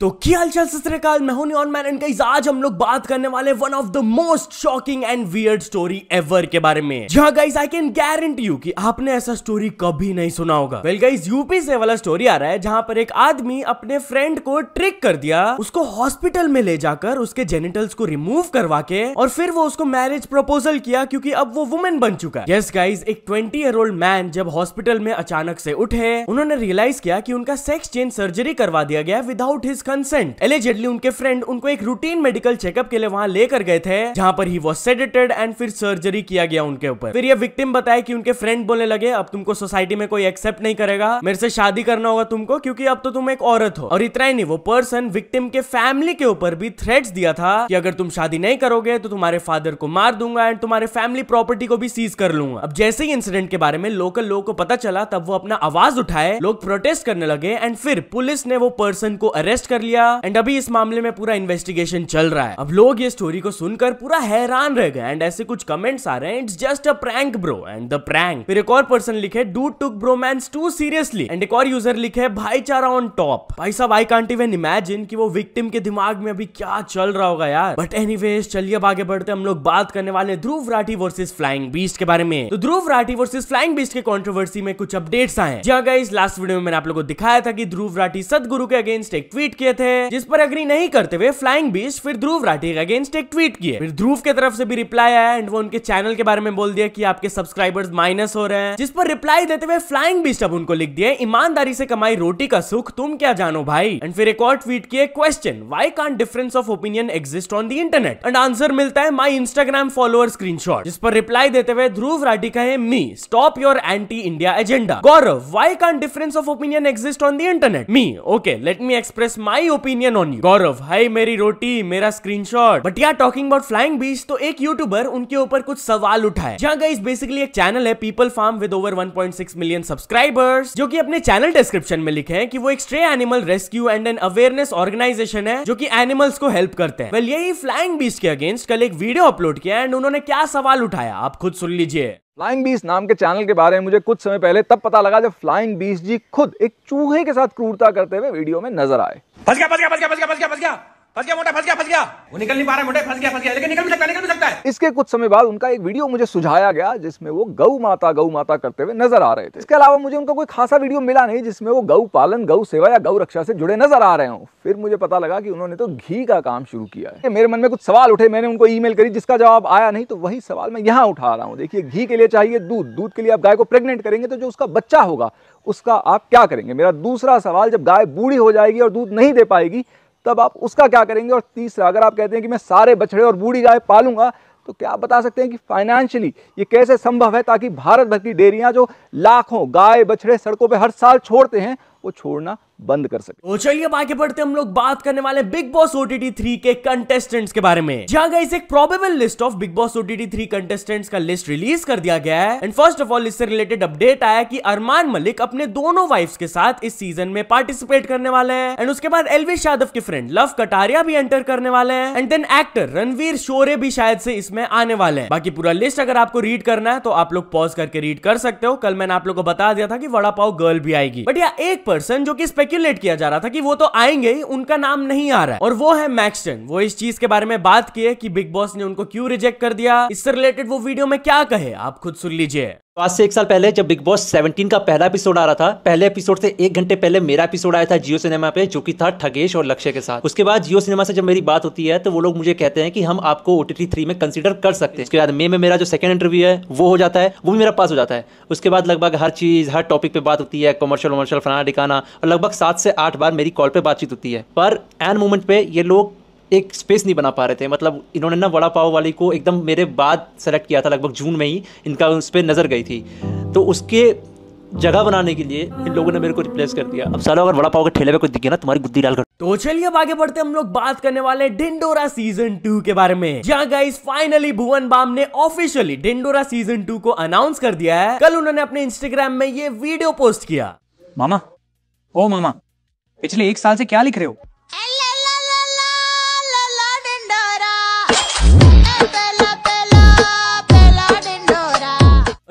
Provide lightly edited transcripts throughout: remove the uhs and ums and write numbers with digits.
तो क्या हालचाल सत श्री अकाल, मैं हूं नियॉन मैन एंड गाइस आज हम लोग बात करने वाले one of the most shocking and weird story ever के बारे में। जहां guys I can guarantee you कि आपने ऐसा स्टोरी कभी नहीं सुना होगा। वेल गाइस यूपी से वाला स्टोरी आ रहा है जहां पर एक आदमी अपने फ्रेंड को ट्रिक कर दिया, उसको हॉस्पिटल में ले जाकर उसके जेनिटल्स को रिमूव करवा के और फिर वो उसको मैरिज प्रपोजल किया क्योंकि अब वो वुमेन बन चुका है। यस गाइस, एक 20-year-old मैन जब हॉस्पिटल में अचानक से उठे, उन्होंने रियलाइज किया कि उनका सेक्स चेंज सर्जरी करवा दिया गया विदाउट हिज कंसेंट। एलिजेडली उनके फ्रेंड उनको एक रूटीन मेडिकल चेकअप के लिए वहां लेकर गए थे जहां पर ही वाज सेडेटेड एंड फिर सर्जरी किया गया उनके ऊपर। फिर ये विक्टिम बताए कि उनके फ्रेंड बोलने लगे अब तुमको सोसाइटी में कोई एक्सेप्ट नहीं करेगा, मेरे से शादी करना होगा तुमको क्योंकि अब तो तुम एक औरत हो। और इतना ही नहीं, वो पर्सन विक्टिम के फैमिली के ऊपर भी थ्रेट्स दिया था कि अगर तुम शादी नहीं करोगे तो तुम्हारे फादर को मार दूंगा एंड तुम्हारे फैमिली प्रॉपर्टी को भी सीज कर लूंगा। अब जैसे ही इंसिडेंट के बारे में लोकल लोगों को पता चला तब वो अपना आवाज उठाए, लोग प्रोटेस्ट करने लगे एंड फिर पुलिस ने वो पर्सन को अरेस्ट कर लिया एंड अभी इस मामले में पूरा इन्वेस्टिगेशन चल रहा है। अब लोग ये स्टोरी को सुनकर पूरा हैरान रह गए एंड ऐसे कुछ कमेंट्स आ रहे हैं, it's just a prank bro and the prank. फिर एक और पर्सन लिखे dude took bromance too seriously and एक और यूजर लिखे भाईचारा ऑन टॉप। भाई साहब आई कांट इवन इमेजिन कि वो विक्टिम के दिमाग में अभी क्या चल रहा होगा यार। बट एनीवेज चलिए अब आगे बढ़ते, हम लोग बात करने वाले Dhruv Rathee versus flying beast के बारे में। तो Dhruv Rathee versus flying beast के कंट्रोवर्सी में कुछ अपडेट्स आए हैं। जी गाइस, लास्ट वीडियो में मैंने आप लोगों को दिखाया था कि ध्रुव राठी सदगुरु के अगेंस्ट एक ट्वीट किए थे जिस पर एग्री नहीं करते हुए फ्लाइंग बीस्ट फिर ध्रुव राठी के अगेंस्ट एक ट्वीट किए। फिर ध्रुव की तरफ से भी रिप्लाई आया एंड वो उनके चैनल के बारे में बोल दिया कि आपके सब्सक्राइबर्स माइनस हो रहे हैं, जिस पर रिप्लाई देते हुए फ्लाइंग बीस्ट अब उनको लिख दिया ईमानदारी से कमाई रोटी का सुख तुम क्या जानो भाई। एंड फिर एक और ट्वीट किए question why can't difference of opinion exist on the internet and answer मिलता है माय इंस्टाग्राम फॉलोअर स्क्रीनशॉट, जिस पर रिप्लाई देते हुए ध्रुव राठी कहे me stop your anti India agenda. Gaurav why can't difference of opinion exist on the internet me okay let me express my opinion on you. Gaurav hi मेरी रोटी मेरा स्क्रीनशॉट। बट यार talking about flying beast, तो एक YouTuber उनके ऊपर कुछ सवाल उठाए। जहां गाइस बेसिकली एक चैनल है people farm with over 1.6 million subscribers, जो कि अपने चैनल डिस्क्रिप्शन में लिखे हैं कि वो एक stray animal rescue and an awareness organisation है जो कि एनिमल्स को हेल्प करते हैं। वेल यही फ्लाइंग बीस्ट के अगेंस्ट कल एक वीडियो अपलोड किया एंड उन्होंने क्या सवाल उठाया आप खुद सुन लीजिए। फ्लाइंग बीस्ट नाम के चैनल के बारे में मुझे कुछ समय पहले तब पता लगा जब फ्लाइंग बीस्ट जी खुद एक चूहे के साथ क्रूरता करते हुए वीडियो में नजर आए। फंस गया मोटा, फंस गया। वो निकल नहीं पा रहा मोटे, फंस गया लेकिन निकल भी सकता है। इसके कुछ समय बाद उनका एक वीडियो मुझे सुझाया गया जिसमें वो गौ माता करते हुए नजर आ रहे थे। इसके अलावा मुझे उनका कोई खासा वीडियो मिला नहीं जिसमें वो गौ पालन, गौ सेवा या गौ रक्षा से जुड़े नजर आ रहे हों। फिर मुझे पता लगा कि उन्होंने तो घी का काम शुरू किया है। मेरे मन में कुछ सवाल उठे, मैंने उनको ईमेल करी जिसका जवाब आया नहीं, तो वही सवाल मैं यहाँ उठा रहा हूँ। देखिए, घी के लिए चाहिए दूध, दूध के लिए आप गाय को प्रेग्नेंट करेंगे तो जो उसका बच्चा होगा उसका आप क्या करेंगे। मेरा दूसरा सवाल, जब गाय बूढ़ी हो जाएगी और दूध नहीं दे पाएगी तब आप उसका क्या करेंगे। और तीसरा, अगर आप कहते हैं कि मैं सारे बछड़े और बूढ़ी गाय पालूंगा तो क्या आप बता सकते हैं कि फाइनेंशियली ये कैसे संभव है ताकि भारत भर की डेयरियां जो लाखों गाय बछड़े सड़कों पे हर साल छोड़ते हैं वो छोड़ना बंद कर सके। तो चलिए अब आगे बढ़ते, हम लोग बात करने वाले बिग बॉस OTT 3 के कंटेस्टेंट्स के बारे में। जहां गाइस एक probable list of big boss OTT 3 contestants का लिस्ट रिलीज कर दिया गया है एंड फर्स्ट ऑफ ऑल इससे रिलेटेड अपडेट आया कि अरमान मलिक अपने दोनों वाइफ्स के साथ इस सीजन में पार्टिसिपेट करने वाले हैं एंड उसके बाद एल्विश यादव के फ्रेंड लव कटारिया भी एंटर करने वाले हैं एंड देन एक्टर रणवीर शोरे भी शायद से इसमें आने वाले हैं। बाकी पूरा लिस्ट अगर आपको रीड करना है तो आप लोग पॉज करके रीड कर सकते हो। कल मैंने आप लोग को बता दिया था कि वड़ा पाव गर्ल भी आएगी, बट या एक पर्सन जो कि स्पेक्युलेट किया जा रहा था कि वो तो आएंगे ही, उनका नाम नहीं आ रहा है और वो है मैक्सटन। वो इस चीज के बारे में बात की है कि बिग बॉस ने उनको क्यों रिजेक्ट कर दिया। इससे रिलेटेड वो वीडियो में क्या कहे आप खुद सुन लीजिए। आज से 1 साल पहले जब बिग बॉस 17 का पहला एपिसोड आ रहा था, पहले एपिसोड से 1 घंटे पहले मेरा एपिसोड आया था जियो सिनेमा पे, जो कि था ठगेश और लक्ष्य के साथ। उसके बाद जियो सिनेमा से जब मेरी बात होती है तो वो लोग मुझे कहते हैं कि हम आपको OTT 3 में कंसीडर कर सकते हैं। उसके बाद मे में मेरा जो सेकंड इंटरव्यू है वो हो जाता है, वो भी मेरा पास हो जाता है। उसके बाद लगभग हर चीज, हर टॉपिक पे बात होती है, कमर्शियल फलाना ठिकाना, और लगभग 7 से 8 बार मेरी कॉल पे बातचीत होती है। पर एन मोमेंट पे ये लोग एक स्पेस नहीं बना पा रहे थे। मतलब इन्होंने ना वड़ा पाव वाली को एकदम मेरे बाद सेलेक्ट किया था, लगभग जून में ही इनका उस पर नजर गई थी, तो उसके जगह बनाने के लिए इन लोगों ने मेरे को रिप्लेस कर दिया। अब सालों अगर वड़ा पाव के ठेले पे कोई दिखे ना, तुम्हारी गुद्दी डाल कर। तो चलिए अब आगे बढ़ते, हम लोग बात करने वाले ढिंडोरा सीजन 2 के बारे में। जहां गाइस फाइनली भुवन बाम ने ऑफिशियली ढिंडोरा सीजन 2 को अनाउंस कर दिया है। कल उन्होंने अपने इंस्टाग्राम में ये वीडियो पोस्ट किया। मामा, ओ मामा, पिछले 1 साल से क्या लिख रहे हो?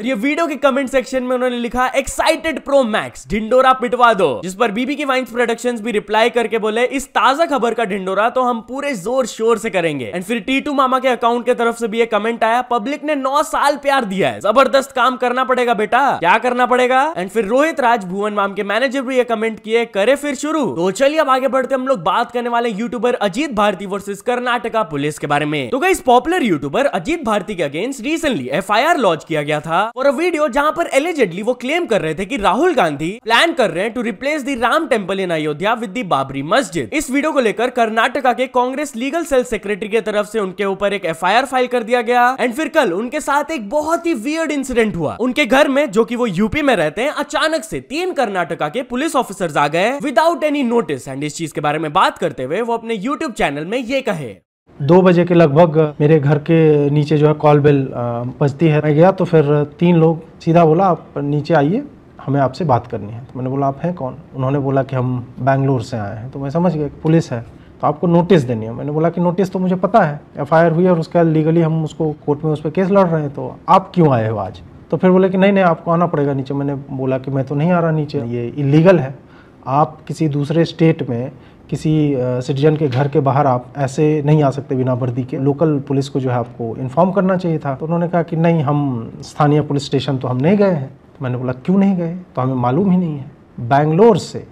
और ये वीडियो के कमेंट सेक्शन में उन्होंने लिखा एक्साइटेड प्रो मैक्स, ढिंडोरा पिटवा दो, जिस पर बीबी की वाइन्स प्रोडक्शंस भी रिप्लाई करके बोले इस ताजा खबर का ढिंडोरा तो हम पूरे जोर शोर से करेंगे। एंड फिर टीटू मामा के अकाउंट की तरफ से भी ये कमेंट आया, पब्लिक ने 9 साल प्यार दिया है, जबरदस्त काम करना पड़ेगा बेटा, क्या करना पड़ेगा। एंड फिर रोहित राज भुवन माम के मैनेजर भी ये कमेंट किए, करे फिर शुरू। तो चलिए अब आगे बढ़ते हम लोग बात करने वाले YouTuber Ajeet Bharti versus Karnataka police के बारे में। तो guys popular YouTuber Ajeet Bharti के अगेंस्ट रिसेंटली एफआईआर लॉन्च किया गया था और वीडियो जहां पर एलिजेडली वो क्लेम कर रहे थे कि राहुल गांधी प्लान कर रहे हैं to replace the Ram temple in Ayodhya with the Babri Masjid. इस वीडियो को लेकर कर्नाटका के कांग्रेस लीगल सेल सेक्रेटरी की तरफ से उनके ऊपर एक एफआईआर फाइल कर दिया गया। एंड फिर कल उनके साथ एक बहुत ही वियर्ड इंसिडेंट हुआ। उनके घर में, जो कि वो यूपी में रहते हैं, अचानक से 3 कर्नाटका के पुलिस ऑफिसर्स आ गए विदाउट एनी नोटिस। एंड इस चीज के बारे में बात करते हुए वो अपने यूट्यूब चैनल में ये कहे, 2 बजे के लगभग मेरे घर के नीचे जो है कॉल बेल बजती है। मैं गया तो फिर 3 लोग सीधा बोला आप नीचे आइए, हमें आपसे बात करनी है। तो मैंने बोला आप हैं कौन? उन्होंने बोला कि हम बेंगलोर से आए हैं। तो मैं समझ गया पुलिस है तो आपको नोटिस देनी है। मैंने बोला कि नोटिस तो मुझे पता है, एफआईआर हुई है और उसके बाद लीगली हम उसको कोर्ट में उस पर केस लड़ रहे हैं, तो आप क्यों आए हो आज? तो फिर बोले कि नहीं आपको आना पड़ेगा नीचे। मैंने बोला कि मैं तो नहीं आ रहा नीचे, ये इलीगल है। आप किसी दूसरे स्टेट में किसी सिटीजन के घर के बाहर आप ऐसे नहीं आ सकते बिना वर्दी के। लोकल पुलिस को जो है आपको इन्फॉर्म करना चाहिए था। तो उन्होंने कहा कि नहीं, हम स्थानीय पुलिस स्टेशन तो हम नहीं गए हैं। तो मैंने बोला क्यों नहीं गए? तो हमें मालूम ही नहीं है। बेंगलोर से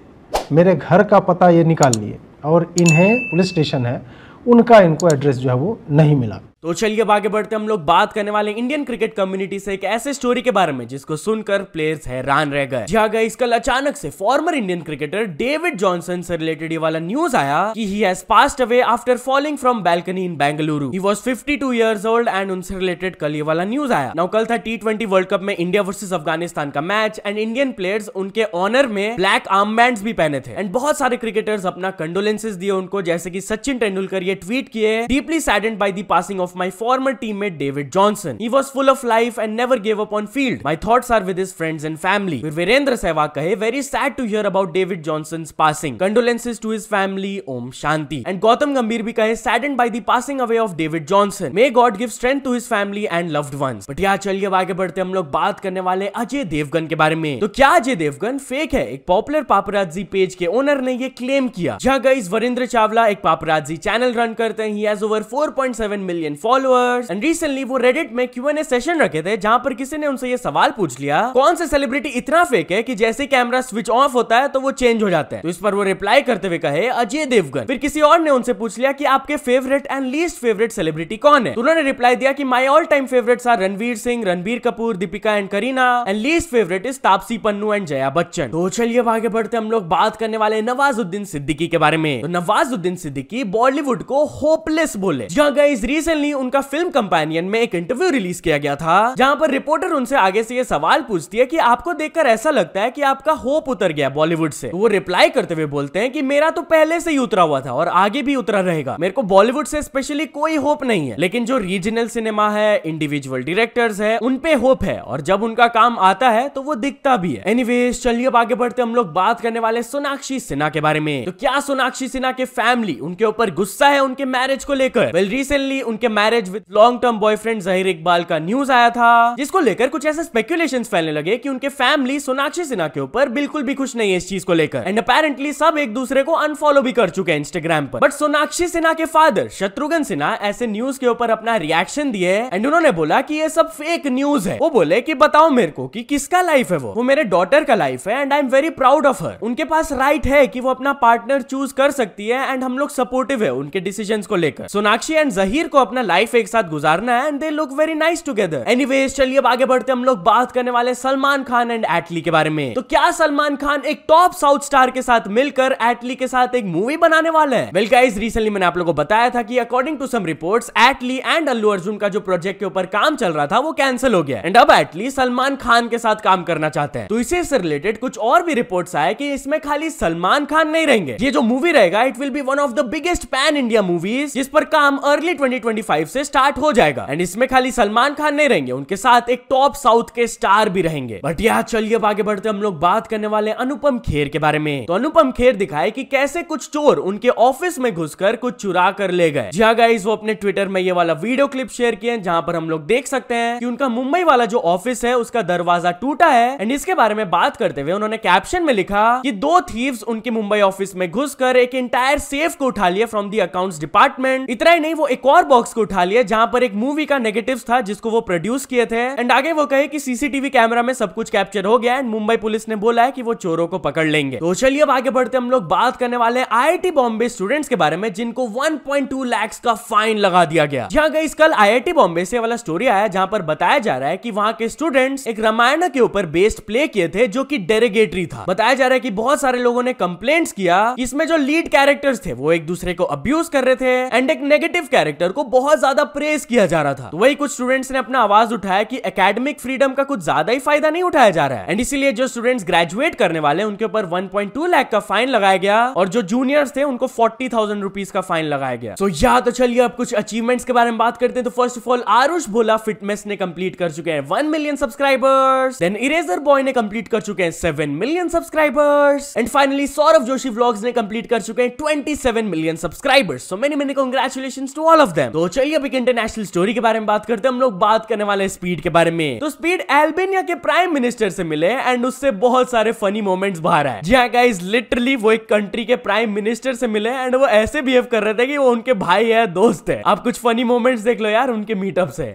मेरे घर का पता ये निकाल लिए और इन्हें पुलिस स्टेशन है उनका इनको एड्रेस जो है वो नहीं मिला। तो चलिए अब आगे बढ़ते हम लोग बात करने वाले इंडियन क्रिकेट कम्युनिटी से एक ऐसे स्टोरी के बारे में जिसको सुनकर प्लेयर्स हैरान रह गए। जी हाँ गाइस, कल अचानक से former Indian cricketer David Johnson से रिलेटेड ये वाला न्यूज आया कि he has passed away after falling from balcony in Bengaluru. He was 52 years old and उनसे रिलेटेड कल ये वाला न्यूज आया। नाउ कल था T20 वर्ल्ड कप में इंडिया वर्सेस अफगानिस्तान का मैच एंड इंडियन प्लेयर्स उनके ऑनर में ब्लैक आर्म बैंड्स भी पहने थे। एंड बहुत सारे क्रिकेटर्स अपना कंडोलेंसेस दिए उनको, जैसे कि सचिन तेंदुलकर ये ट्वीट किए, deeply saddened by the passing of my farmer teammate David Johnson. He was full of life and never gave up on field. My thoughts are with his friends and family. फिर वीरेंद्र सहवाग कहे, very sad to hear about David Johnson's passing. Condolences to his family. Om Shanti. And Gautam गंभीर भी कहे, saddened by the passing away of David Johnson. May God give strength to his family and loved ones. But यार चलिए अब आगे बढ़ते हम लोग बात करने वाले अजय देवगन के बारे में। तो क्या अजय देवगन फेक है? एक पॉपुलर पापराजी पेज के ओनर ने ये क्लेम किया। जहाँ गाइस वरिंद्र चावला एक पापराजी चैनल रन करते हैं। He has over 4.7 million followers. And recently वो रेडिट में Q&A सेशन रखे थे जहां पर किसी ने उनसे ये सवाल पूछ लिया, कौन से सेलिब्रिटी इतना फेक है कि जैसे कैमरा स्विच ऑफ होता है तो वो चेंज हो जाता है। तो इस पर वो रिप्लाई करते हुए कहे, अजय देवगन। फिर किसी और ने उनसे पूछ लिया कि आपके favourite and least favourite celebrity कौन है? तो उन्होंने रिप्लाई दिया कि my all time favourites are Ranveer Singh, Ranbir Kapoor, Deepika and Kareena and least favourite is Taapsee Pannu and Jaya Bachchan. तो चलिए अब आगे बढ़ते हम लोग बात करने वाले नवाजुद्दीन सिद्दीकी के बारे में। तो नवाजुद्दीन सिद्दीकी बॉलीवुड को होपलेस बोले। जहां गाइस रिसेंटली उनका फिल्म कंपेनियन में एक इंटरव्यू रिलीज किया गया था जहां पर रिपोर्टर उनसे आगे से ये सवाल पूछती है कि आपको देखकर ऐसा लगता है कि आपका होप उतर गया बॉलीवुड से? तो वो रिप्लाई करते हुए बोलते हैं कि मेरा तो पहले से ही उतरा हुआ था और आगे भी उतरा रहेगा। मेरे को बॉलीवुड से स्पेशली कोई होप नहीं है, लेकिन जो रीजनल सिनेमा है, इंडिविजुअल डायरेक्टर्स है, उन पे होप है और जब उनका काम आता है तो वो दिखता भी है। एनीवेज चलिए अब आगे बढ़ते हम लोग बात करने वाले सोनाक्षी सिन्हा के बारे में। तो क्या सोनाक्षी सिन्हा के फैमिली उनके ऊपर गुस्सा है उनके मैरिज को लेकर? वेल रिसेंटली उनके marriage with long term boyfriend Zaheer Iqbal का न्यूज आया था, जिसको लेकर कुछ ऐसे स्पेकुलेशंस फैलने लगे कि उनके फैमिली सोनाक्षी सिन्हा के ऊपर बिल्कुल भी खुश नहीं है इस चीज को लेकर। एंड अपेरेंटली सब एक दूसरे को अनफॉलो भी कर चुके हैं इंस्टाग्राम पर। बट सोनाक्षी सिन्हा के फादर शत्रुघ्न सिन्हा ऐसे न्यूज के ऊपर अपना रिएक्शन दिए एंड उन्होंने बोला कि ये सब फेक न्यूज है। वो बोले कि बताओ मेरे को कि किसका लाइफ है? वो मेरे डॉटर का लाइफ है and I am very proud of her. उनके पास राइट है कि वो अपना पार्टनर चूज कर सकती है एंड हम लोग सपोर्टिव है उनके डिसीजंस को लेकर। सोनाक्षी एंड जहीर को अपना लाइफ एक साथ गुजारना है and they look very nice together. Anyways चलिए अब आगे बढ़ते हम लोग बात करने वाले सलमान खान एंड एटली के बारे में। तो क्या सलमान खान एक टॉप साउथ स्टार के साथ मिलकर एटली के साथ एक मूवी बनाने वाले हैं? वेल गाइस रिसेंटली मैंने आप लोगों को बताया था कि according to some reports Atlee and Allu Arjun का जो प्रोजेक्ट के ऊपर काम चल रहा था वो कैंसिल हो गया एंड अब एटली सलमान खान के साथ काम करना चाहते हैं। तो इसी से रिलेटेड कुछ और भी रिपोर्ट्स आए कि इसमें खाली सलमान खान नहीं रहेंगे। ये जो मूवी रहेगा it will be one of the biggest pan India movies जिस पर काम अर्ली 2025 5 से स्टार्ट हो जाएगा। एंड इसमें खाली सलमान खान नहीं रहेंगे, उनके साथ एक टॉप साउथ के स्टार भी रहेंगे। बट यार चलिए अब आगे बढ़ते हम लोग बात करने वाले अनुपम खेर के बारे में। तो अनुपम खेर दिखाए कि कैसे कुछ चोर उनके ऑफिस में घुसकर कुछ चुरा कर ले गए। जी हाँ गाइस, वो अपने ट्विटर में ये वाला वीडियो क्लिप शेयर किए जहां पर हम लोग देख सकते हैं कि उनका मुंबई वाला जो ऑफिस है उसका दरवाजा टूटा है। एंड इसके बारे में बात करते हुए उन्होंने कैप्शन में लिखा कि 2 थीव्स उनके मुंबई ऑफिस में घुसकर एक इंटायर सेफ को उठा लिया फ्रॉम द अकाउंट्स डिपार्टमेंट। इतना ही नहीं, वो एक और बॉक्स को उठा लिया जहां पर एक मूवी का नेगेटिव था जिसको वो प्रोड्यूस किए थे। एंड आगे वो कहे कि सीसीटीवी कैमरा में सब कुछ कैप्चर हो गया एंड मुंबई पुलिस ने बोला है कि वो चोरों को पकड़ लेंगे। तो चलिए अब आगे बढ़ते हम लोग बात करने वाले आईआईटी बॉम्बे स्टूडेंट्स के बारे में जिनको 1.2 लाख का फाइन लगा दिया गया। जहां गाइस कल आईआईटी बॉम्बे से वाला स्टोरी आया जहां पर बताया जा रहा है कि वहां के स्टूडेंट्स एक रामायण के ऊपर बेस्ड प्ले किए थे जो कि डेरोगेटरी था। बताया जा रहा है कि बहुत सारे लोगों ने कंप्लेंट्स किया कि इसमें जो लीड कैरेक्टर्स थे वो एक दूसरे को अब्यूज कर रहे थे एंड एक नेगेटिव कैरेक्टर को बहुत ज्यादा प्रेज किया जा रहा था। तो वही कुछ स्टूडेंट्स ने अपना आवाज उठाया कि एकेडमिक फ्रीडम का कुछ ज्यादा ही फायदा नहीं उठाया जा रहा है। एंड इसीलिए जो स्टूडेंट्स ग्रेजुएट करने वाले उनके ऊपर 1.2 लाख का फाइन लगाया गया और जो जूनियर्स थे उनको 40,000 रुपीज का फाइन लगाया गया। तो चलिए अब कुछ अचीवमेंट्स के बारे में बात करते हैं। तो first of all Aarush Bhola fitness ने कंप्लीट कर चुके हैं 1 million subscribers. Then Eraser Boy ने कंप्लीट कर चुके हैं 7 million subscribers. And finally Saurabh Joshi vlogs ने कंप्लीट कर चुके हैं 27 million subscribers. So many congratulations to all of them. तो चलिए अब एक इंटरनेशनल स्टोरी के बारे में बात करते हैं। हम लोग बात करने वाले स्पीड के बारे में। तो स्पीड अल्बानिया के प्राइम मिनिस्टर से मिले एंड उससे बहुत सारे फनी मोमेंट्स बाहर आए। जी हाँ गाइस, लिटरली वो एक कंट्री के प्राइम मिनिस्टर से मिले एंड वो ऐसे बिहेव कर रहे थे कि वो उनके भाई है, दोस्त है। आप कुछ फनी मोमेंट्स देख लो यार उनके मीटअप से।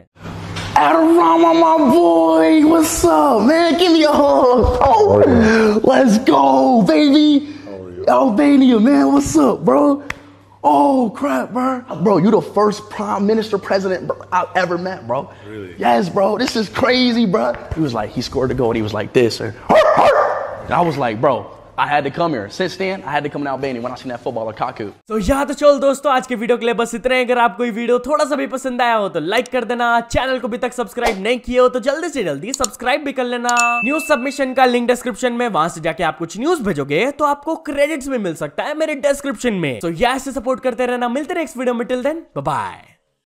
Adorama, my boy, what's up, man? Give me a hug. Oh, let's go, baby. Albania, man, what's up, bro? Oh, crap, bro. Bro, you the first prime minister president I've ever met, bro. Really? Yes, bro. This is crazy, bro. He was like, he scored the goal and he was like this. And I was like, bro, I had to come here. Since then, I had to come to Albania when I seen that footballer Kaku. तो यहाँ तो चल दोस्तों, आज के video के लिए बस इतना ही। अगर आपको ये वीडियो थोड़ा सा भी पसंद आया हो तो लाइक कर देना। चैनल को अभी तक सब्सक्राइब नहीं किए हो तो जल्दी से जल्दी सब्सक्राइब भी कर लेना। न्यूज सबमिशन का लिंक डिस्क्रिप्शन में, वहां से जाके आप कुछ न्यूज भेजोगे तो आपको क्रेडिट्स में मिल सकता है मेरे डिस्क्रिप्शन में। तो यहाँ से सपोर्ट करते रहना। मिलते हैं नेक्स्ट वीडियो में। Till then bye bye.